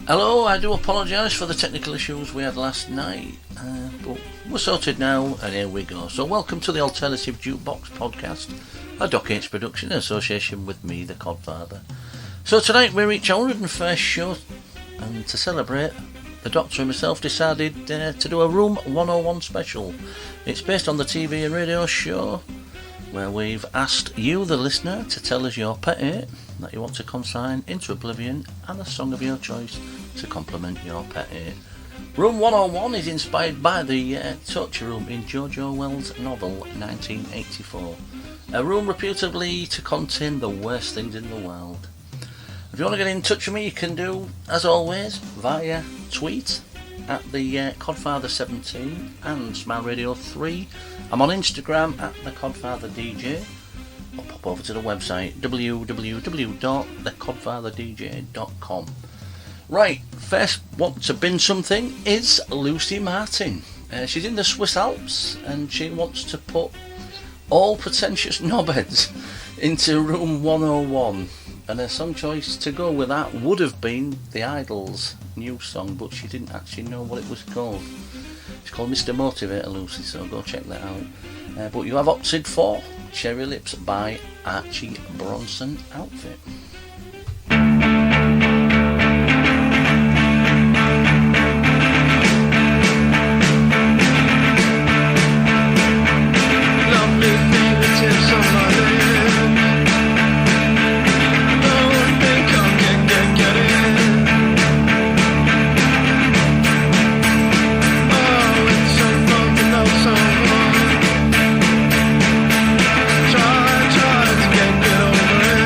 Hello, I do apologise for the technical issues we had last night, but we're sorted now, and here we go. So welcome to the Alternative Jukebox podcast, a Doc H production in association with me, the Codfather. So tonight we reach our 101st show, and to celebrate, the Doctor himself decided to do a Room 101 special. It's based on the TV and radio show, where we've asked you, the listener, to tell us your pet hate that you want to consign into oblivion and a song of your choice to complement your pet hate. Room 101 is inspired by the torture room in George Orwell's novel 1984, a room reputedly to contain the worst things in the world. If you want to get in touch with me, you can do, as always, via tweet at the Codfather17 and Smile Radio 3. I'm on Instagram at the Codfather DJ. Or pop over to the website www.thecodfatherdj.com. Right, first want to bin something is Lucy Martin. She's in the Swiss Alps and she wants to put all pretentious knobheads into Room 101. And her song choice to go with that would have been The Idol's new song, but she didn't actually know what it was called. It's called Mr. Motivator, Lucy, so go check that out. But you have opted for Cherry Lips by Archie Bronson Outfit. Lovely fingertips on my lips. Don't think I can get it. Oh, it's so fun to know someone. Try to get over it.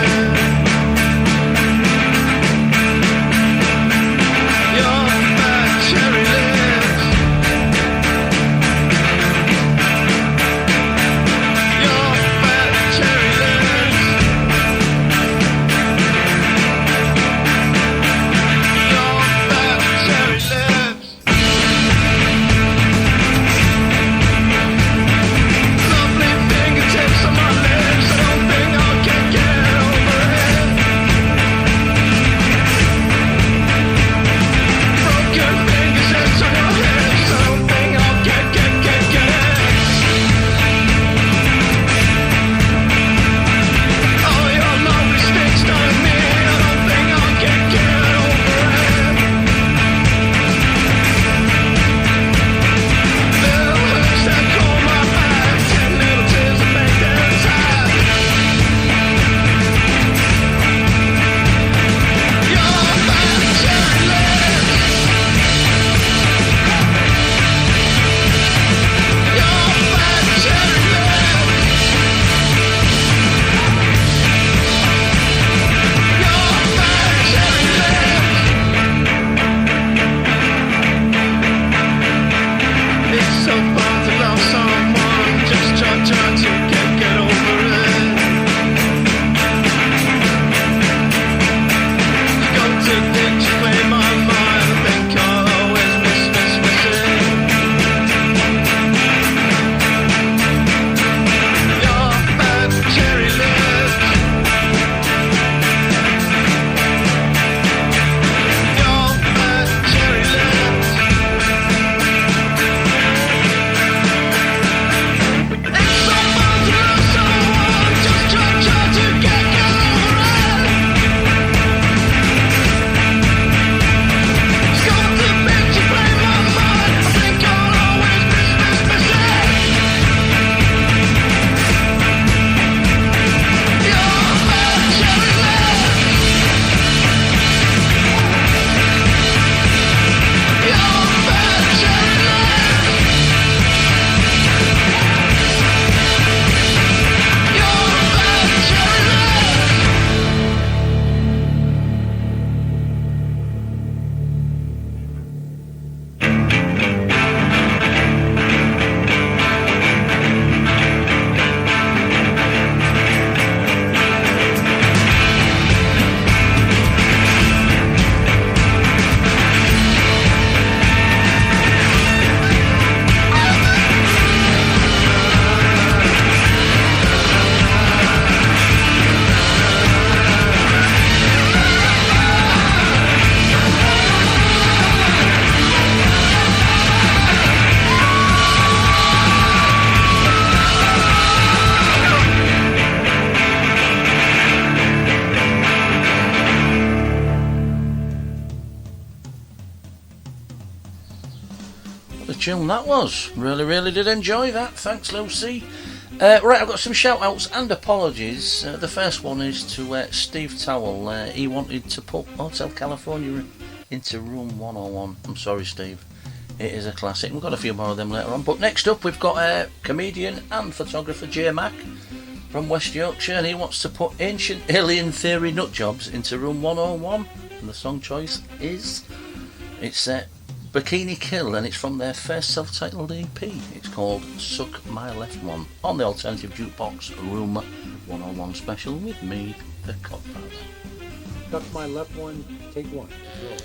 tune that was. Really did enjoy that. Thanks, Lucy. Right, I've got some shout-outs and apologies. The first one is to Steve Towell. He wanted to put Hotel California into room 101. I'm sorry, Steve. It is a classic. We've got a few more of them later on. But next up, we've got comedian and photographer J Mac from West Yorkshire, and he wants to put Ancient Alien Theory Nutjobs into room 101. And the song choice is... It's Bikini Kill, and it's from their first self-titled EP. It's called Suck My Left One, on the Alternative Jukebox Room 101 special with me, the Codfather. Suck My Left One, take one. Go.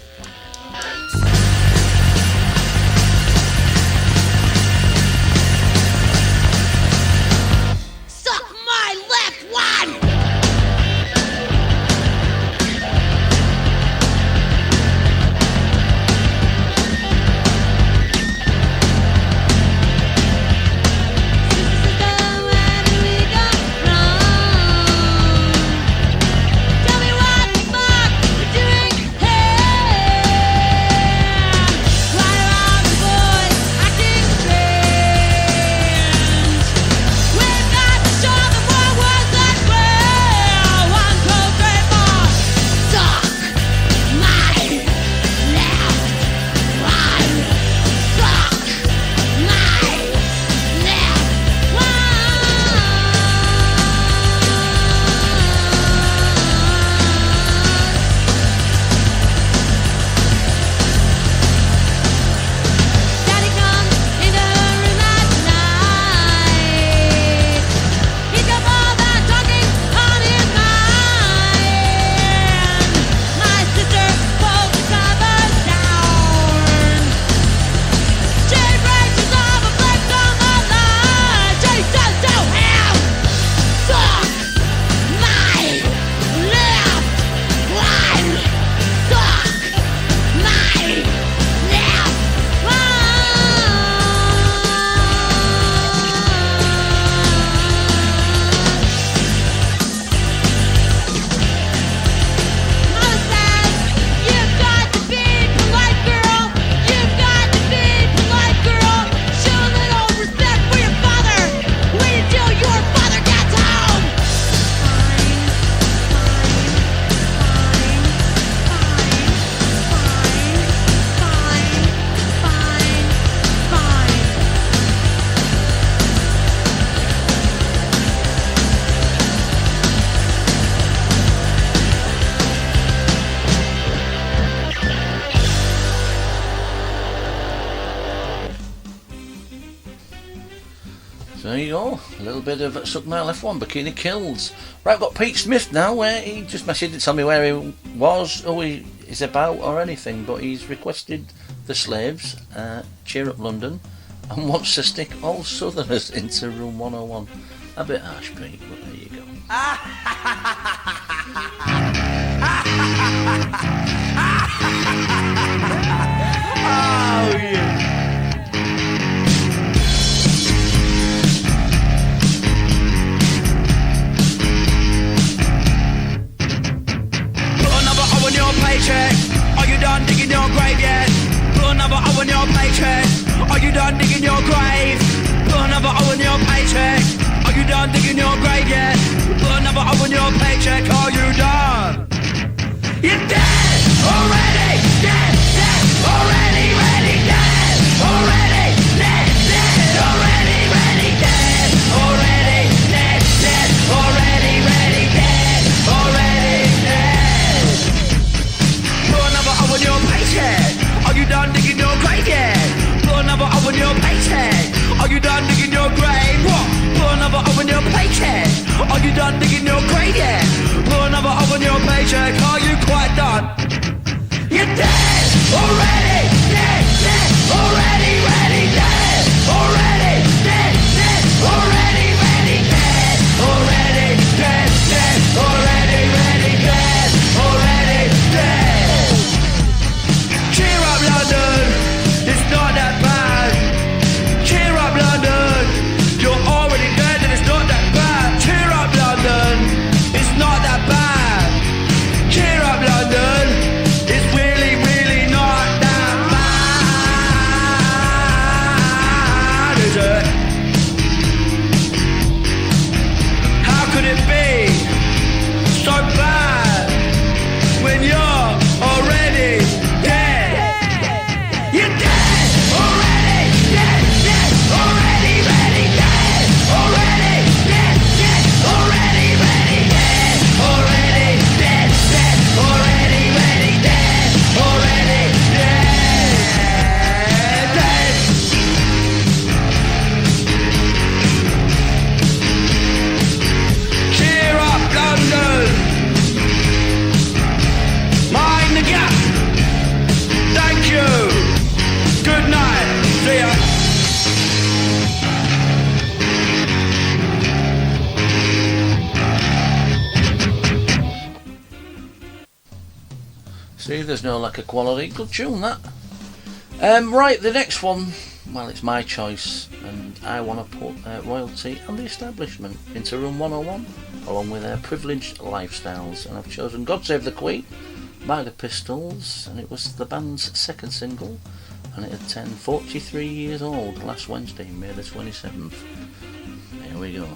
Suck my left one! There you go, a little bit of Suck My Left One, Bikini Kills. Right, I've got Pete Smith now, where he just messaged to tell me where he was, who he is about or anything, but he's requested The Slaves, Cheer Up London, and wants to stick all Southerners into room 101. A bit harsh, Pete, but there you go. Oh, yeah. Paycheck. Are you done digging your grave yet? Put another O on your paycheck. Are you done digging your grave? Put another O on your paycheck. Are you done digging your grave yet? Put another O on your paycheck. Are you done? You're dead already. Dead, dead already, ready, dead already, dead, dead already, ready, dead already, dead, dead already, ready, dead already, dead. Put another O on your paycheck. Are you done digging your grave yet? Put another O on your paycheck. Are you done digging your grave? What? Put another O on your paycheck. Are you done digging your grave yet? Put another O on your paycheck. Are you quite done? You're dead already. Dead, dead already, ready, dead already, dead, dead already, ready, dead already, dead, dead already, ready, dead already, dead. Cheer up, London, it's not that bad. Cheer up, London, you're already dead and it's not that bad. Cheer up, London, it's not that bad. Cheer up, London, it's really, really not that bad. See, there's no lack of quality. Good tune, that. Right, the next one, well, it's my choice, and I want to put Royalty and the Establishment into Room 101, along with their Privileged Lifestyles, and I've chosen God Save the Queen by the Pistols, and it was the band's second single, and it had turned 43 years old last Wednesday, May the 27th. Here we go.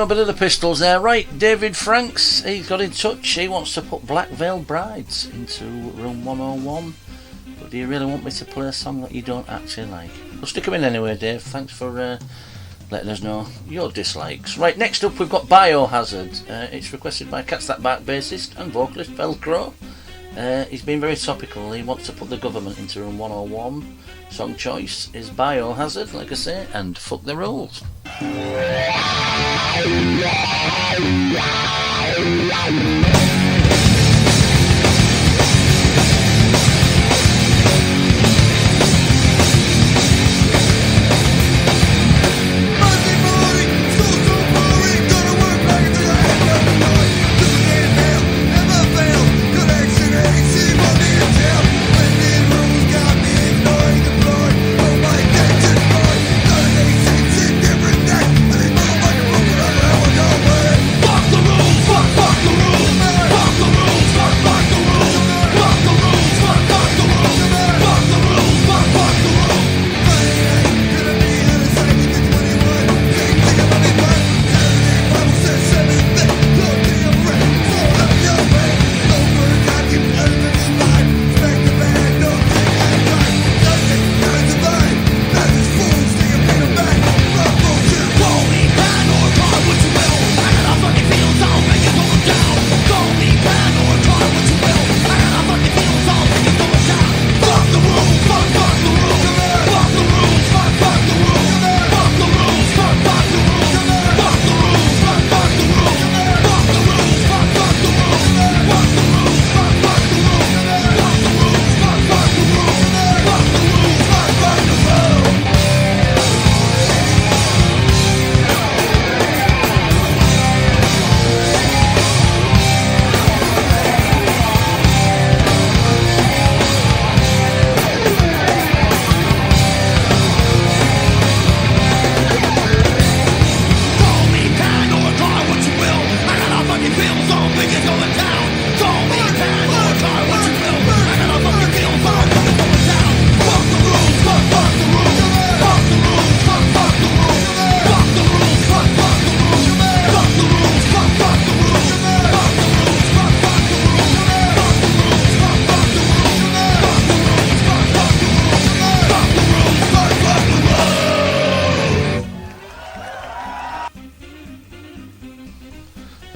A bit of the Pistols there. Right, David Franks, he's got in touch. He wants to put Black Veil Brides into Room 101. But do you really want me to play a song that you don't actually like? We'll stick them in anyway, Dave. Thanks for letting us know your dislikes. Right, next up we've got Biohazard. It's requested by Cats That Bark bassist and vocalist Velcro. He's been very topical. He wants to put the government into Room 101. Song choice is Biohazard, like I say, and Fuck the Rules. Fuck the rules, fuck the rules.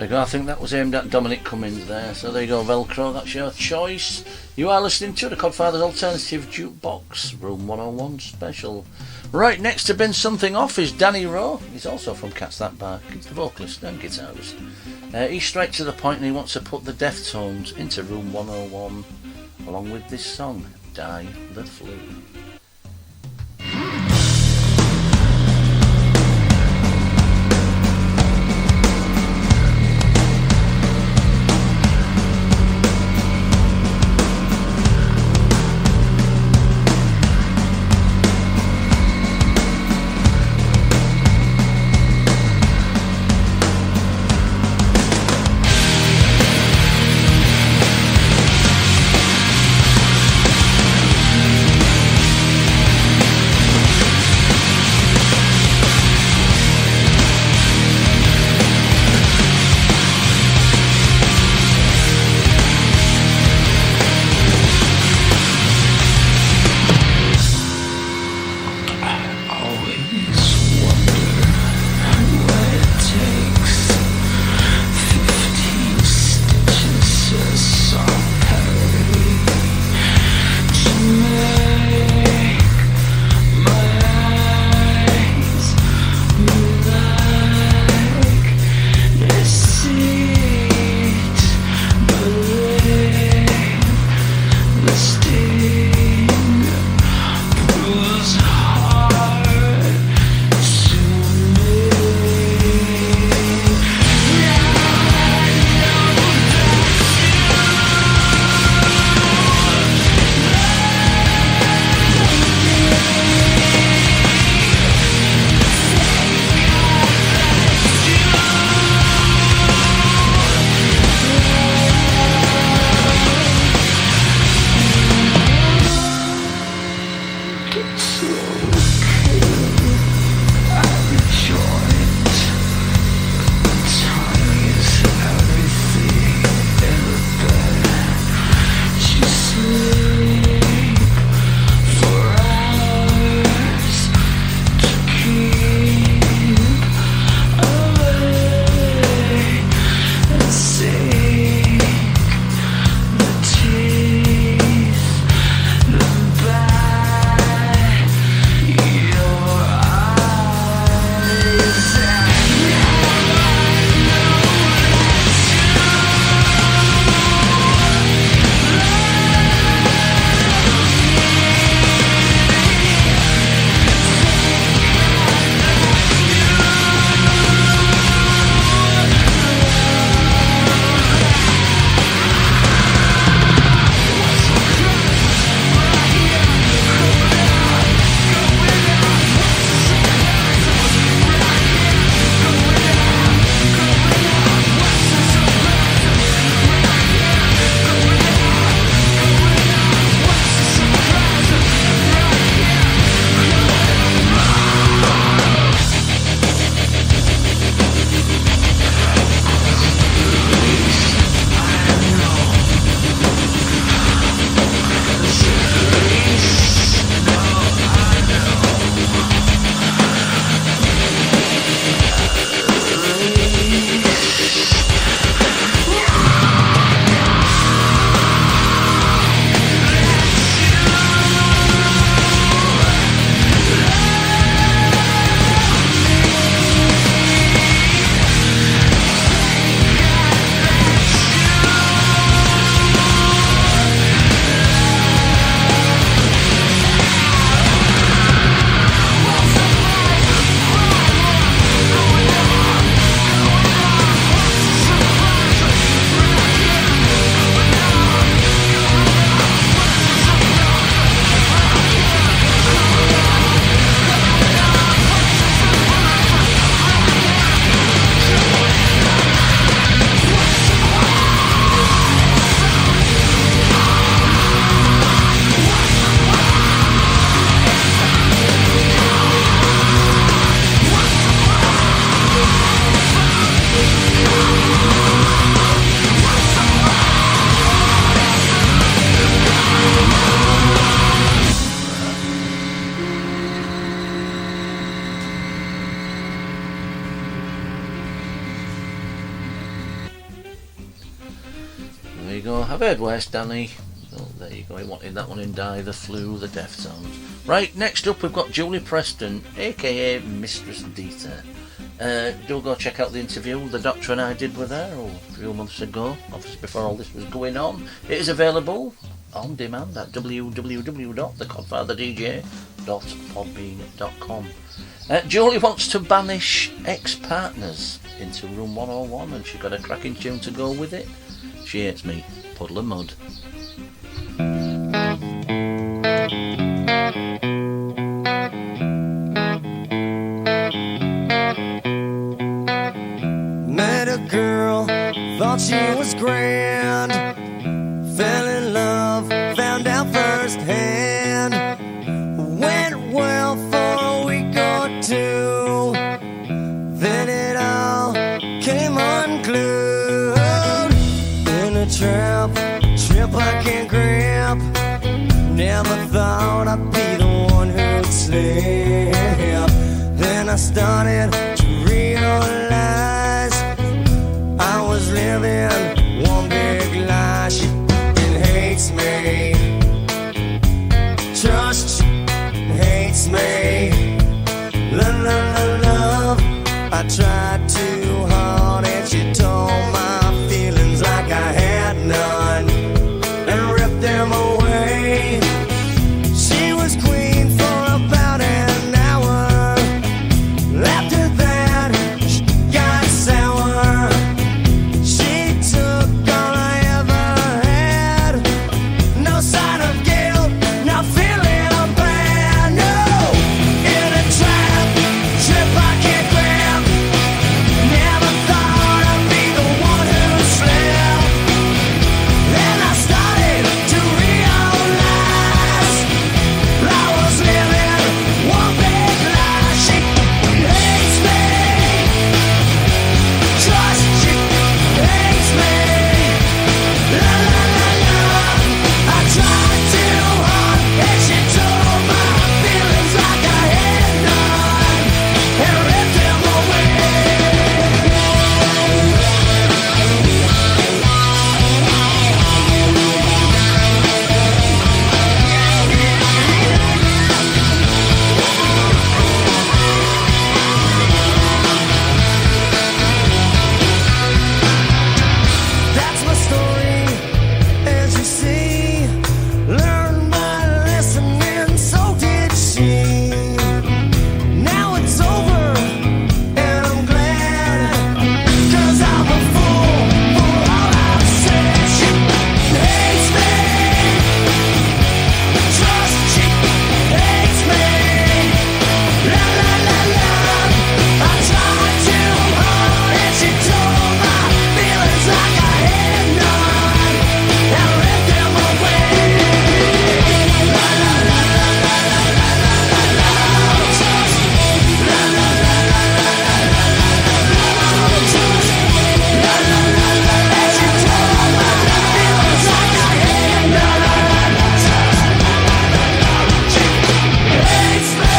There you go. I think that was aimed at Dominic Cummings there. So there you go, Velcro. That's your choice. You are listening to the Codfather's Alternative Jukebox Room 101 special. Right next to bin something off is Danny Rowe. He's also from Cats That Bark. He's the vocalist and guitarist. He's straight to the point and he wants to put the Deftones into Room 101 along with this song, Die the Flu. go. I've heard worse, Danny. Oh, there you go. He wanted that one in Die, the Flu, the Deftones. Right, next up we've got Julie Preston, aka Mistress Dita. Do go check out the interview the Doctor and I did with her a few months ago, obviously before all this was going on. It is available on demand at www.thecodfatherdj.podbean.com. Julie wants to banish ex-partners into room 101, and she got a cracking tune to go with it. She hates me, Puddle of Mud. Met a girl, thought she was grand. Fell in love, found out firsthand. Went well for a week or two, then it all came unglued. In a trap I can't grab. Never thought I'd be the one who'd slip. Then I started to realize I was living one big lie. She hates me, trust hates me. Love, I tried too hard and she told my feelings like I had none and ripped them away. She was queen for about an hour. After that, she got sour. She took all I ever had. No sign of guilt, not feeling bad. No, in a trap I can't grab. Never thought I'd be the one who slept. Then I started to realize I was living one big lie. She hates me, trust she hates me. La la la la, I tried too hard and she told my feelings like I had none and ripped them away. That's my story, as you see. Learned by listening, so did she. Now it's over, and I'm glad, 'cause I'm a fool for all I've said. She hates me, trust she hates me. La la la la, I tried too hard and she told my feelings like I had none and ripped them away. La la la la la la la la la, trust. La la la la la la la la la la, trust. La la la la, and she told my feelings like I had none. She hates me.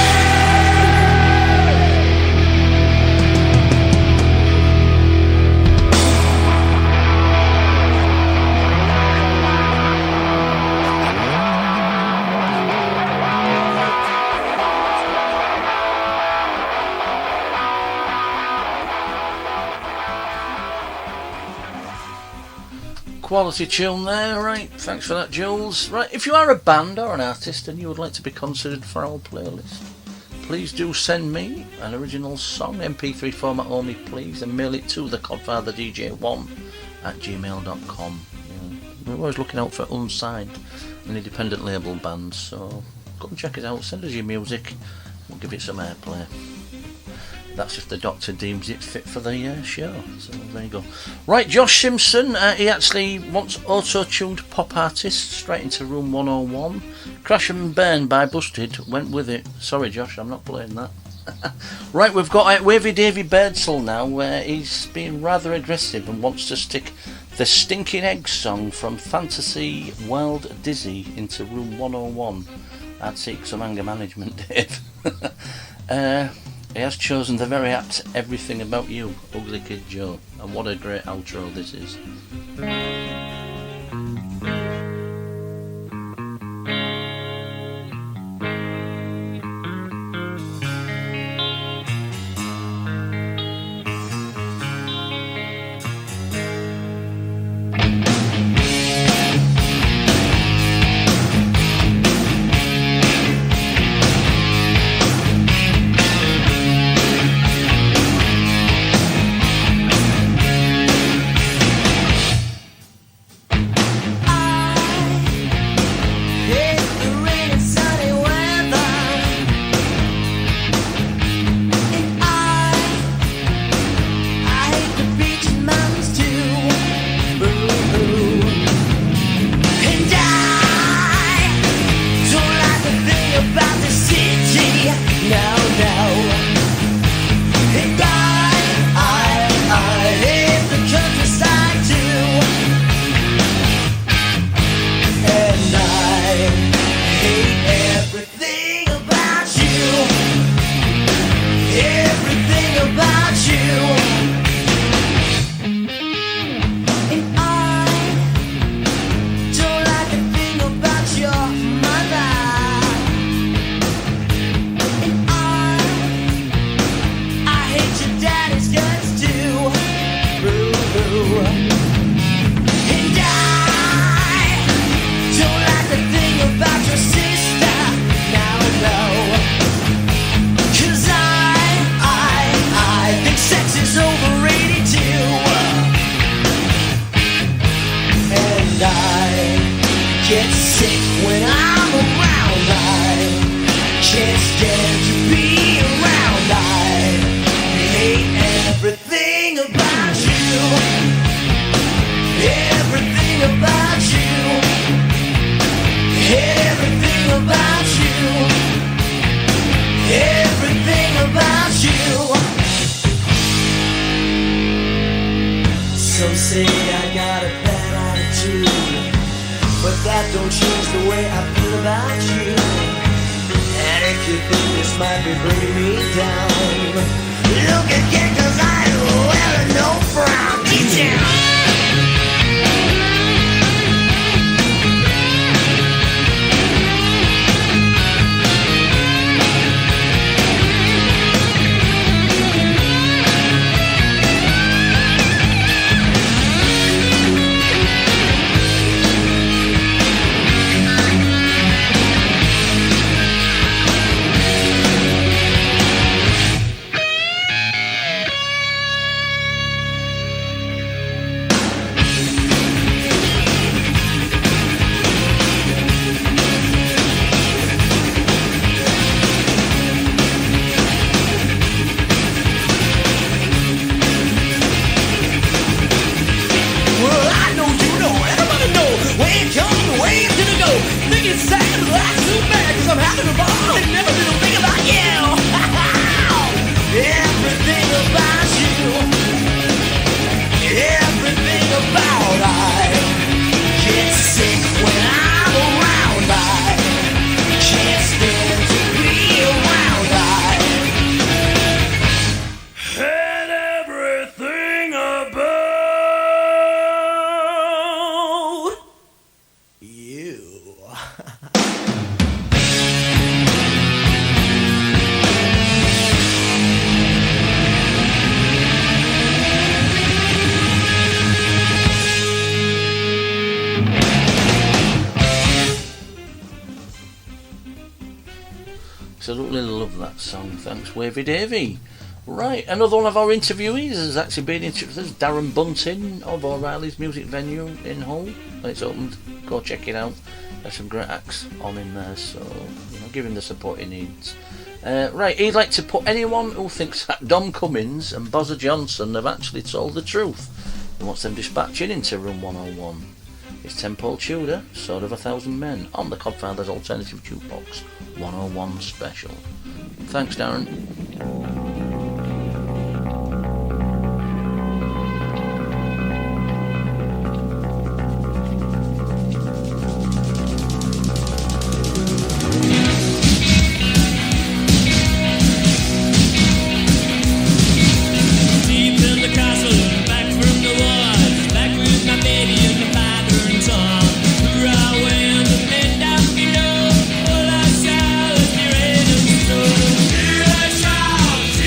Quality tune there, right? Thanks for that, Jules. Right, if you are a band or an artist and you would like to be considered for our playlist, please do send me an original song, MP3 format only, please, and mail it to thecodfatherdj1@gmail.com. We're always looking out for unsigned and independent label bands, so go and check it out. Send us your music, we'll give it some airplay. That's if the Doctor deems it fit for the show. So there you go. Right, Josh Simpson, he actually wants auto-tuned pop artists straight into room 101. Crash and Burn by Busted went with it. Sorry, Josh, I'm not playing that. Right, we've got Wavy Davy Birdsall now, where he's being rather aggressive and wants to stick the Stinking Eggs song from Fantasy World Dizzy into room 101. I'd seek some anger management, Dave. He has chosen the very apt Everything About You, Ugly Kid Joe, and what a great outro this is. say I got a bad attitude, but that don't change the way I feel about you. And if you think this might be bringing me down, look again, 'cause I ain't wearing no frown. Get down. Absolutely love that song. Thanks, Wavy Davy. Right, another one of our interviewees has actually been in touch with us, Darren Bunting of O'Reilly's Music Venue in Hull. When it's opened, go check it out. There's some great acts on in there, so give him the support he needs. Right, he'd like to put anyone who thinks that Dom Cummins and Bozza Johnson have actually told the truth. He wants them dispatching into Room 101. It's 10 Paul Tudor, Sword of a Thousand Men, on the Codfather's Alternative Jukebox 101 special. Thanks, Darren. Rush out!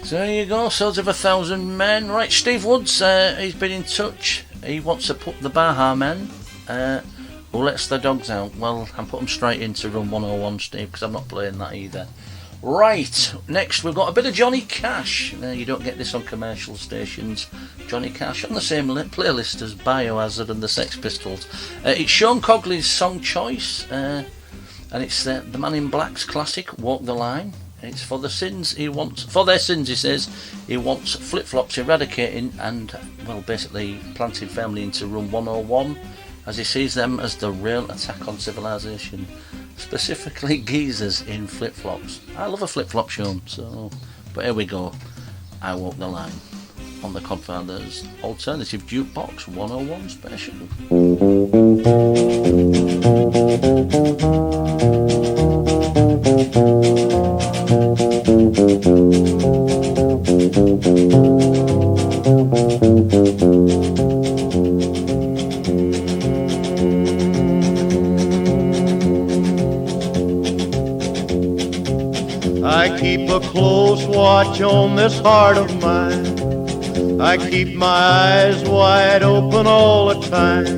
So there you go, Swords of 1,000 Men. Right, Steve Woods, he's been in touch. He wants to put the Baha Men, who lets the dogs out. Well, I'm putting them straight into Run 101, Steve, because I'm not playing that either. Right, next we've got a bit of Johnny Cash. You don't get this on commercial stations. Johnny Cash on the same playlist as Biohazard and the Sex Pistols. It's Sean Cogley's song choice, and it's the Man in Black's classic Walk the Line. It's for the sins he wants. For their sins, he says, he wants flip-flops eradicating and, well, basically planting firmly into Run 101, as he sees them as the real attack on civilization. Specifically geezers in flip-flops. I love a flip-flop, Sean, so... But here we go. I Walk the Line on the Codfather's Alternative Jukebox 101 special. I keep a close watch on this heart of mine. I keep my eyes wide open all the time.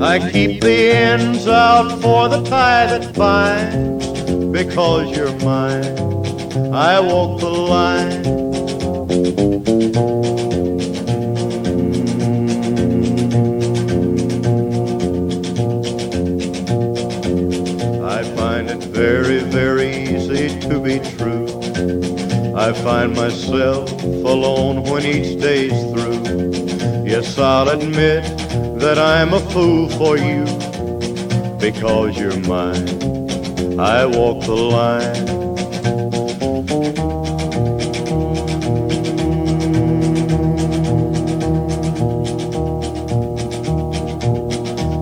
I keep the ends out for the tie that binds. Because you're mine, I walk the line. I find it very, very easy to be true. I find myself alone when each day's through. Yes, I'll admit that I'm a fool for you. Because you're mine, I walk the line.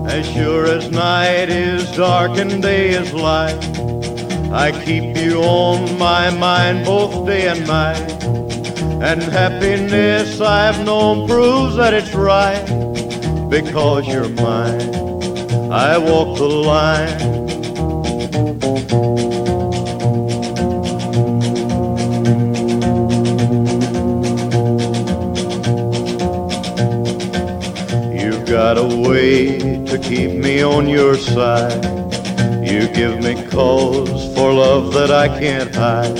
As sure as night is dark and day is light, I keep you on my mind both day and night. And happiness I've known proves that it's right. Because you're mine, I walk the line. You've got a way to keep me on your side. You give me cause for love that I can't hide.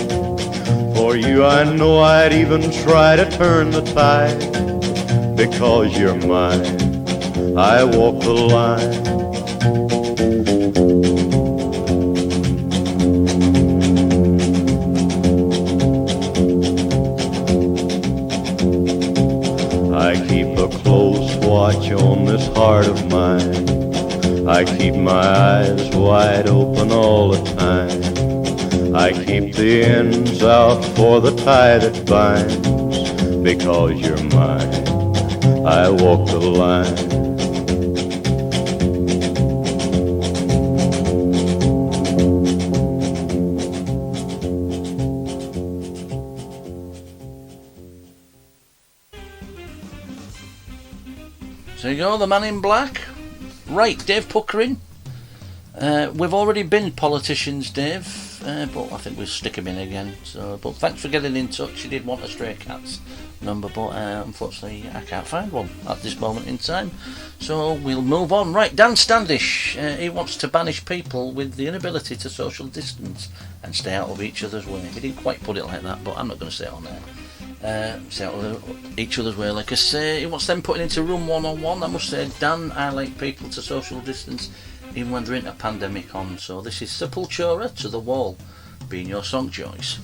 For you I know I'd even try to turn the tide. Because you're mine, I walk the line. I keep a close watch on this heart of mine. I keep my eyes wide open all the time. I keep the ends out for the tie that binds. Because you're mine, I walk the line. So you go, the Man in Black. Right, Dave Puckering. We've already been politicians, Dave, but I think we'll stick him in again. So, but thanks for getting in touch. You did want a Stray Cats number, but unfortunately I can't find one at this moment in time. So we'll move on. Right, Dan Standish. He wants to banish people with the inability to social distance and stay out of each other's way. He didn't quite put it like that, but I'm not going to say it on there. Stay out of each other's way. Like I say, he wants them putting into Room 101. I must say, Dan, I like people to social distance even when there ain't a pandemic on. So this is Sepultura, To the Wall, being your song choice.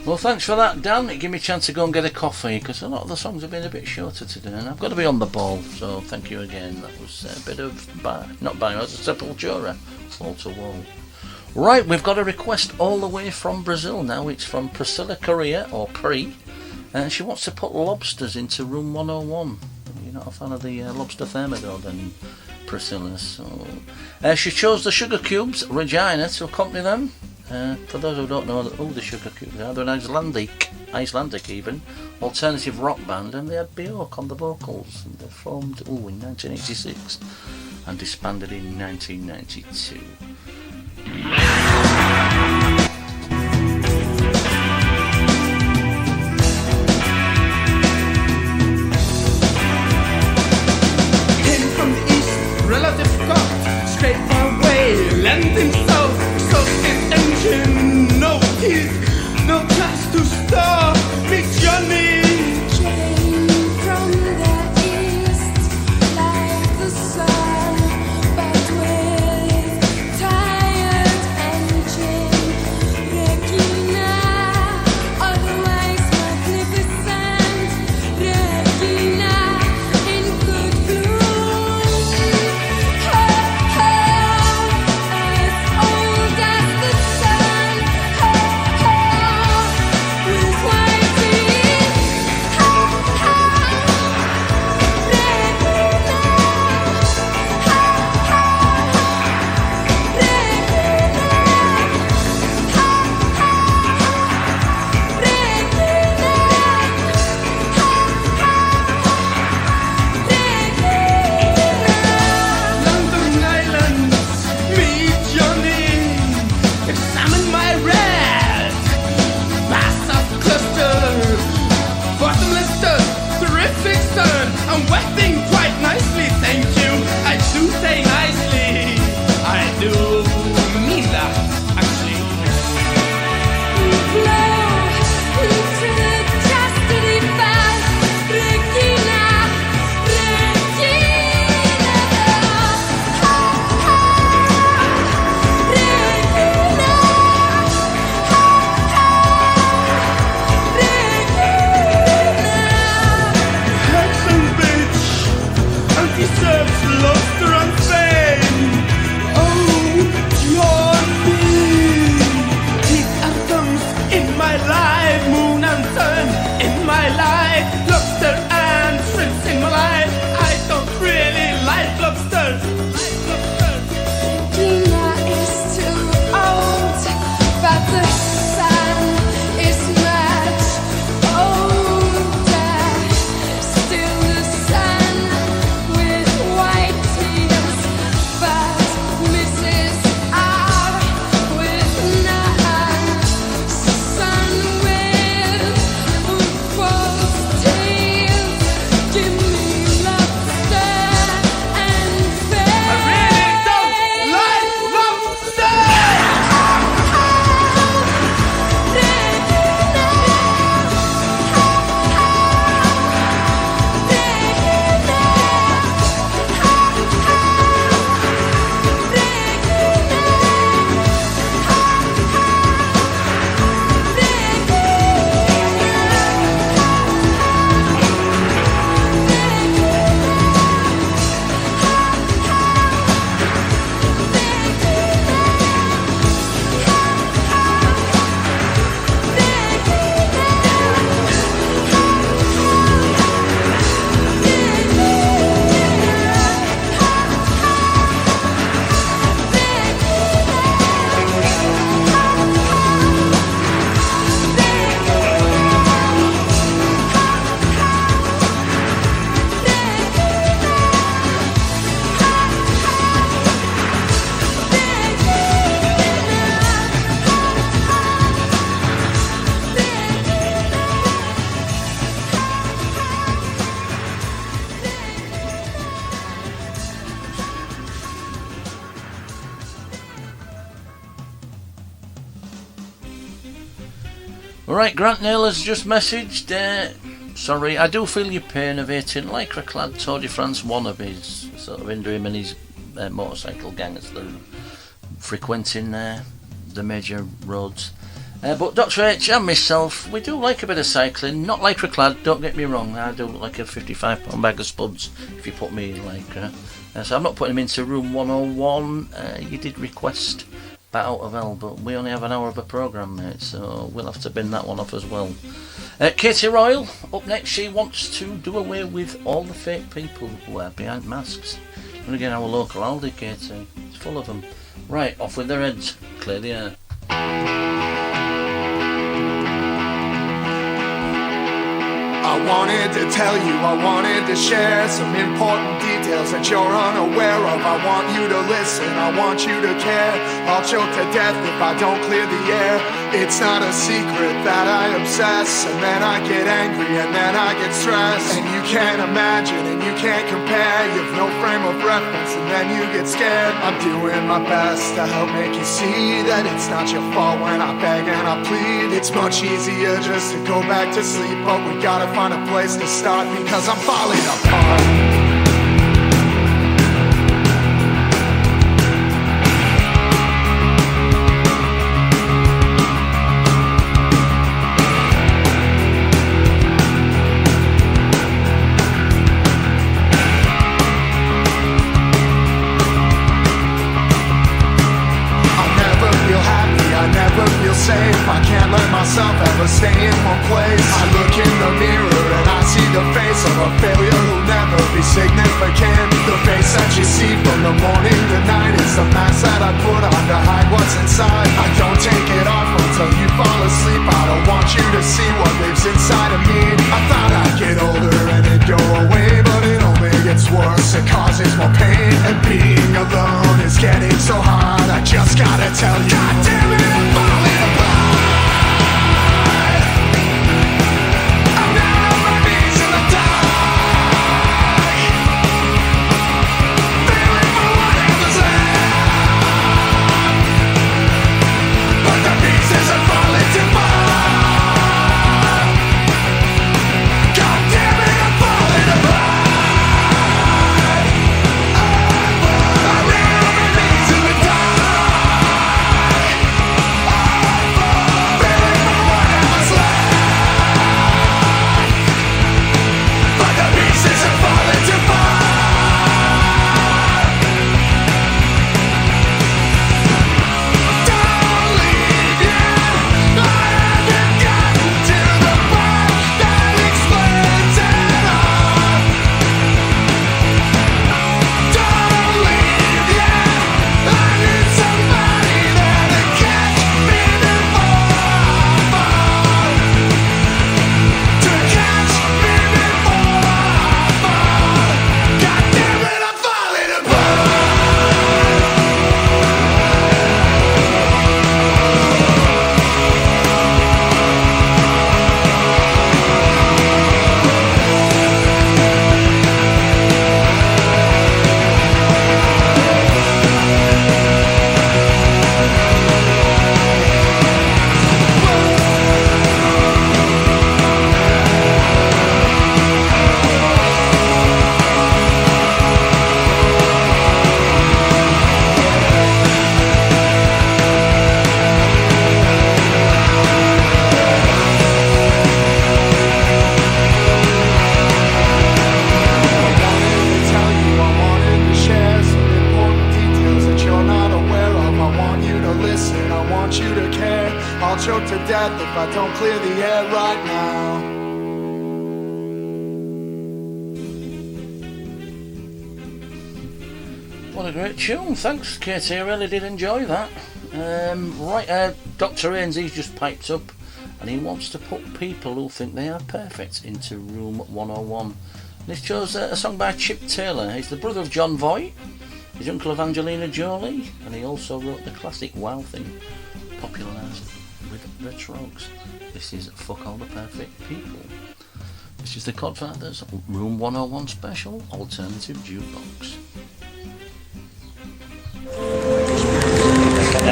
Well, thanks for that, Dan. It gave me a chance to go and get a coffee, because a lot of the songs have been a bit shorter today, and I've got to be on the ball, so thank you again. That was a bit of, not Bio, it's Sepultura, Wall to Wall. Right, we've got a request all the way from Brazil now. It's from Priscilla Correa, or Pri, and she wants to put lobsters into Room 101. You're not a fan of the lobster thermidor then, Priscilla? So she chose the Sugar Cubes, Regina, to accompany them. For those who don't know who the Sugar Cubes are, they're an Icelandic even, alternative rock band, and they had Björk on the vocals. And they formed in 1986 and disbanded in 1992. Came from the east, relative cocked, straight my way, landing south, exhausted engine, no teeth, no chance to stop me journey. Came from the east, like the sun, but with tired engine. Regina, otherwise magnificent. Regina, in good bloom. As old as the sun. With white teeth. London Island, meet Johnny. Examine my red mass of cluster. Bottomless dust, terrific sun. I'm wetting quite nicely, thank you. I do say nicely. I do mean that, actually. Handsome bitch, and deserves lobster and fame. Oh, Johnny, teeth and thumbs in my life, moon and sun in my life, lobster and shrimps in my life. I don't really like lobsters. Regina is too old, but the sun is much older. Still the sun with white teeth. Right, Grant Naylor's just messaged. Sorry, I do feel your pain of hating lycra-clad Tour de France wannabes, sort of hinder him and his motorcycle gang as they're frequenting the major roads. But Dr. H and myself, we do like a bit of cycling, not lycra-clad, don't get me wrong. I do like a 55-pound bag of spuds if you put me in lycra. So I'm not putting him into room 101. You did request Bat Out of Hell, but we only have an hour of a programme, mate, so we'll have to bin that one off as well. Katie Royal, up next, she wants to do away with all the fake people who are behind masks. And again, our local Aldi, Katie, it's full of them. Right, off with their heads, clear the air. I wanted to tell you, I wanted to share some important details that you're unaware of. I want you to listen, I want you to care. I'll choke to death if I don't clear the air. It's not a secret that I obsess, and then I get angry, and then I get stressed. And you can't imagine, and you can't compare. You've no frame of reference, and then you get scared. I'm doing my best to help make you see that it's not your fault when I beg and I plead. It's much easier just to go back to sleep, but we gotta find a place to start because I'm falling apart. Safe. I can't let myself ever stay in one place. I look in the mirror and I see the face of a failure who'll never be significant. The face that you see from the morning to night is the mask that I put on to hide what's inside. I don't take it off until you fall asleep. I don't want you to see what lives inside of me. I thought I'd get older and it'd go away, but it only gets worse. It causes more pain, and being alone is getting so hard. I just gotta tell you, God damn it, I'm falling apart. What a great tune, thanks Katie, I really did enjoy that. Dr. Haynes, he's just piped up and he wants to put people who think they are perfect into room 101. And he's chose a song by Chip Taylor. He's the brother of John Voight, he's uncle of Angelina Jolie, and he also wrote the classic Wow thing, popularised with the Trogs. This is Fuck All the Perfect People. This is the Codfather's Room 101 special alternative jukebox.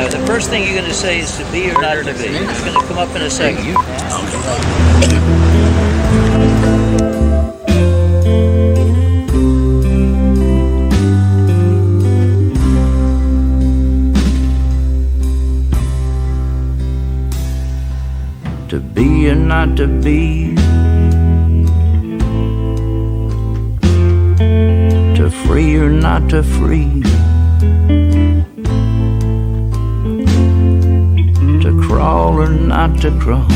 The first thing you're going to say is to be or not to be. It's going to come up in a second. To be or not to be, to free or not to free, to crawl or not to crawl.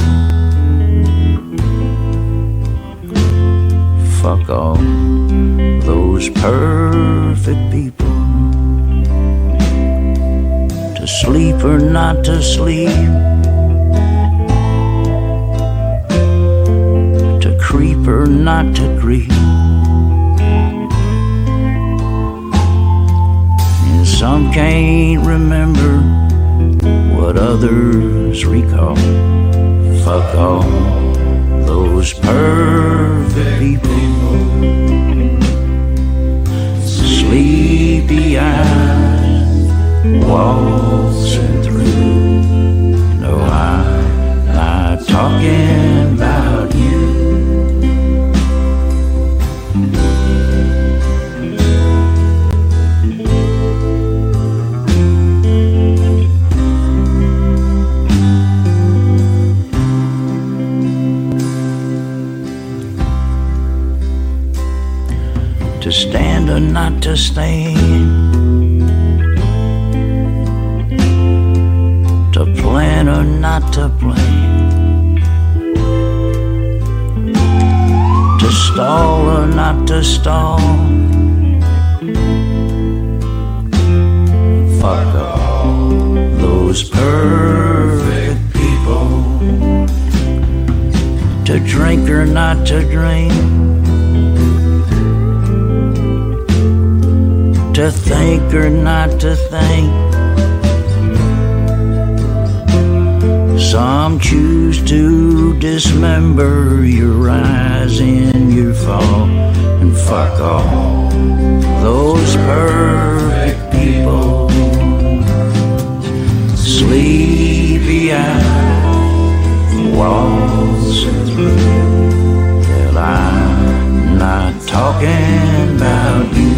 Fuck all those perfect people. To sleep or not to sleep, creep or not to creep. And some can't remember what others recall. Fuck all those perfect people. Sleepy eyes waltzing through. No, I'm not talking about you. To stand or not to stand, to plan or not to plan, to stall or not to stall. Fuck all those perfect people. To drink or not to drink, to think or not to think. Some choose to dismember your rise and your fall. And fuck all those perfect people. Sleepy eyes waltzing through. Well, I'm not talking about you.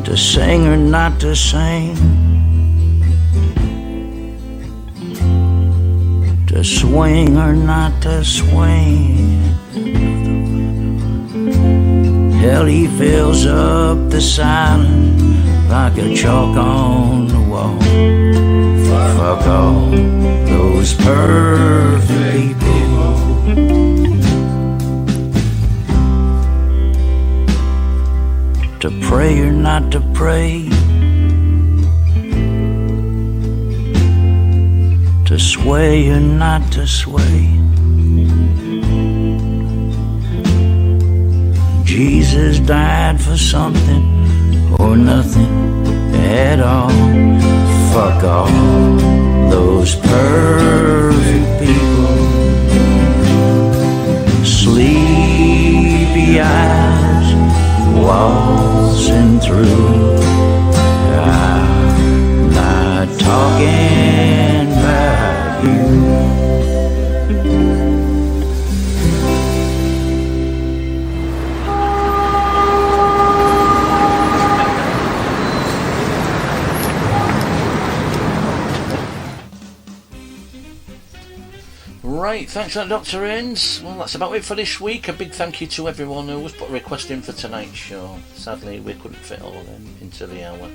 To sing or not to sing, to swing or not to swing. Hell, he fills up the silence like a chalk on the wall. Fuck all those perfect people. To pray or not to pray, to sway or not to sway. Jesus died for something or nothing at all. Fuck all those perfect people. Sleepy eyes waltzing through. I'm not talking about you. Right, thanks for that, Dr. Innes. Well, that's about it for this week. A big thank you to everyone who was put a request in for tonight's show. Sadly, we couldn't fit all of them into the hour.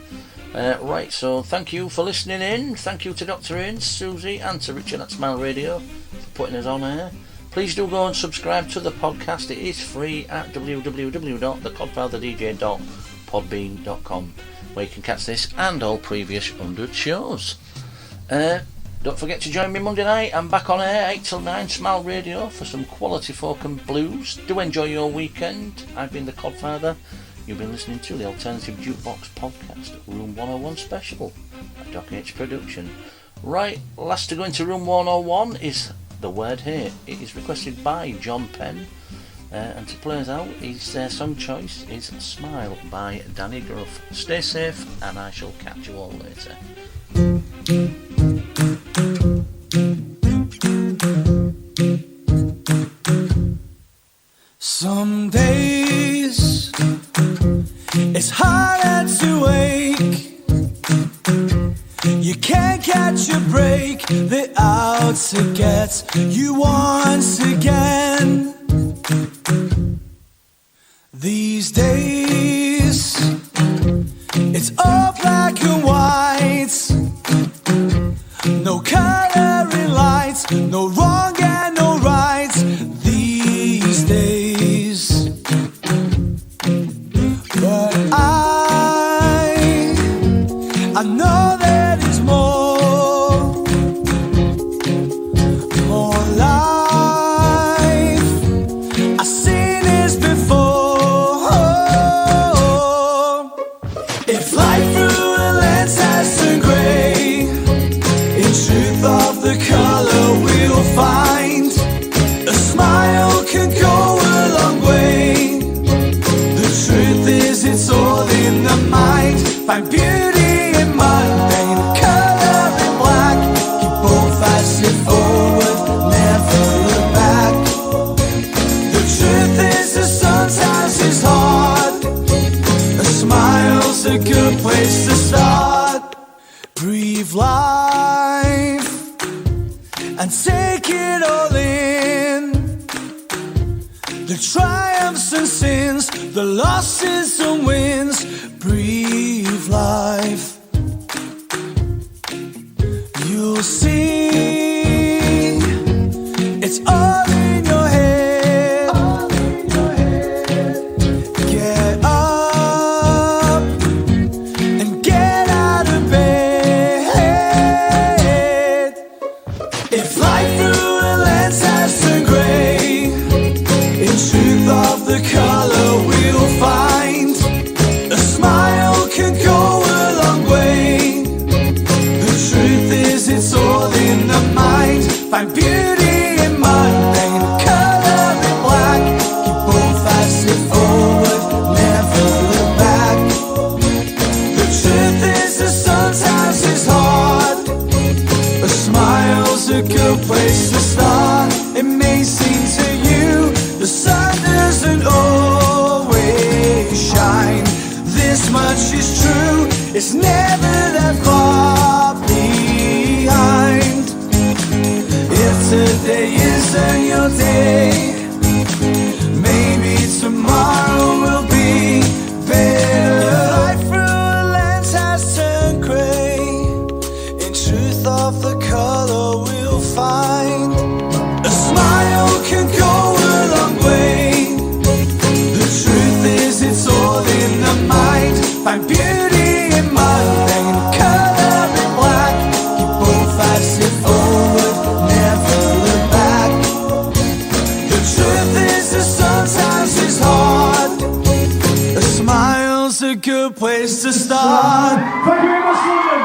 Right, so thank you for listening in. Thank you to Dr. Innes, Susie, and to Richard at Smile Radio for putting us on air. Please do go and subscribe to the podcast. It is free at www.thecodfatherdj.podbean.com, where you can catch this and all previous 100 shows. Don't forget to join me Monday night. I'm back on air 8 till 9, Smile Radio, for some quality folk and blues. Do enjoy your weekend. I've been the Codfather. You've been listening to the Alternative Jukebox podcast, Room 101 special, a Doc H production. Right, last to go into Room 101 is The Word Hate. It is requested by John Penn, and to play us out, his song choice is Smile by Danny Gruff. Stay safe, and I shall catch you all later. Some days it's harder to wake. You can't catch a break. They're out to get you once again. These days it's all black and white. No coloring lights, no wrong and no right. These days, but I know that it's more life. I've seen this before. If life through a lens has turned grey, in truth of the color we'll find. A smile can go a long way. The truth is it's all in the mind. Find beauty in mundane, color in black. Keep both eyes set forward, never look back. The truth is that sometimes it's hard. A smile's a good place to start. Breathe life and take it all in. The triumphs and sins, the losses and wins. Breathe life. You'll see it's all in your head. Get up and get out of bed. If life through a lens has turned grey, in truth of the color we'll find. A smile can go a long way. The truth is it's all in the mind. Find beauty in mundane, color in black. Keep both eyes set forward, never look back. The truth is that sometimes it's hard. A smile's a good place to start. It may seem to you the sun doesn't always shine. This much is true, it's never that far behind. If today isn't your day, maybe tomorrow will be better. Life through a lens has turned grey. In truth of the color we'll find. A smile can go a long way. The truth is it's all in the mind. Find beauty in mundane, color in black. Keep both eyes set forward, never look back. The truth is that sometimes it's hard. A smile's a good place to start. Thank you very much.